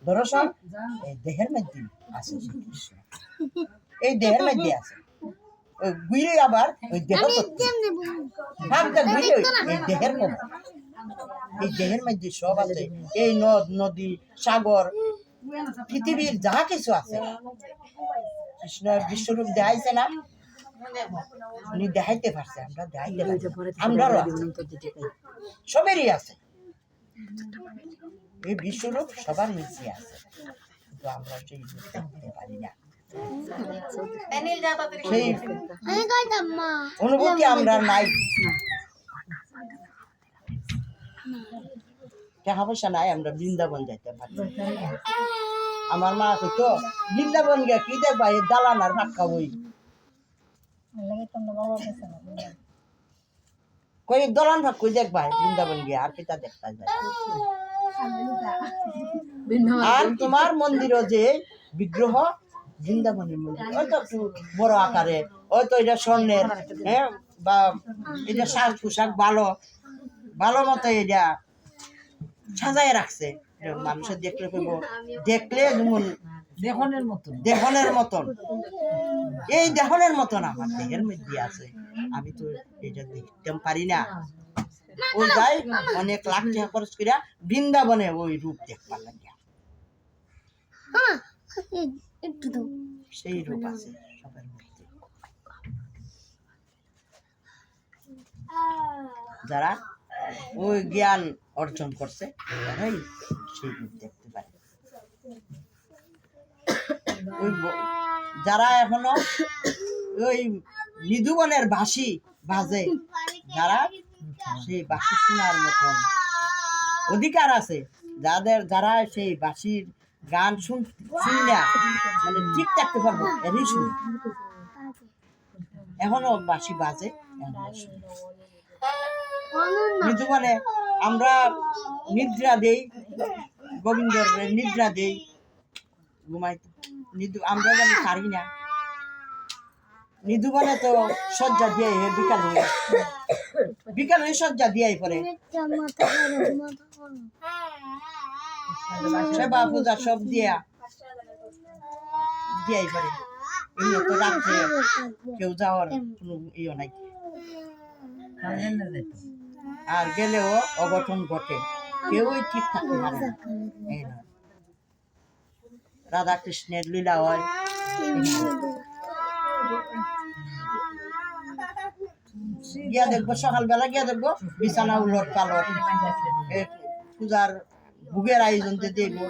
দর্শন এই দেহের মধ্যে আছে শ্রীকৃষ্ণ, এই দেহের মধ্যে আছে। ওই গুইলে আবার ওই দেহ ভাবটা গুইলে এই দেহের কম, এই দেহের মধ্যে সব আছে। এই নদ নদী সাগর পৃথিবীর যা কিছু আছে কৃষ্ণ বিশ্বরূপ দেখাইছে না, উনি দেখাইতে পারছে, আমরা দেখাইতে পারছি, আমরাও সবেরই আছে। এই বিশ্বরূপ সবার নিচে আছে, কিন্তু আমরা সেই রূপ দেখতে পারি না, সেই অনুভূতি আমরা নাই। টাকা পয়সা নাই, আমরা বৃন্দাবন যাইতে পারি। আমার মা কইতো বৃন্দাবন গিয়ে কি দেখবা, এই দালান আর ফাঁকা বই কই দলান ফাঁক কই দেখবা, বৃন্দাবন গিয়ে আর কিতা দেখতে যায়। আর তোমার মন্দিরও যে বিগ্রহ বৃন্দাবনের মন্দির, ওই তো একটু বড় আকারে, ওই তো এটা স্বর্ণের, হ্যাঁ, বা এটা সাজ পোশাক ভালো ভালো মতো এটা সাজায় রাখছে, মানুষের দেখলে কইব দেখলে যেমন দেহনের মতন, এই দেহনের মতন আমার দেহের মধ্যে আছে, আমি তো এটা দেখতে পারি না। ওই যাই অনেক লাখ টাকা খরচ করিয়া বৃন্দাবনে ওই রূপ দেখবার লাগিয়া, সেই রূপ আছে সবার মধ্যে। যারা ওই জ্ঞান অর্জন করছে তারাই সেই রূপ দেখতে পারে। ওই যারা এখনো ওই মৃদুবনের বাঁশি বাজে, যারা সেই বাঁশি শোনার মতন অধিকার আছে, যারা সেই বাঁশির গান শুনলে মানে ঠিক থাকতে পারবো, এরই শুনি। এখনো বাঁশি বাজে, মৃদুবনে আমরা নিদ্রা দেই, গোবিন্দর নিদ্রা দেই, ঘুমাইতে আমরা জানি পারি না। মৃদুবনে তো সজ্জা দিয়ে বিকাল হয়ে সজ্জা দিয়ে পরে সেবা পূজা সব দিয়া দিয়াই পরে, এমনি তো রাত্রে কেউ যাওয়ার কোনো ইয়ে নাই, আর গেলেও অঘটন ঘটে, কেউই ঠিক থাকতে পারে না। রাধা কৃষ্ণের লীলা হয়, গিয়া দেখবো সকালবেলা গিয়া দেখবো বিছানা উলট পালট, পূজার ভোগের আয়োজন দেখবো।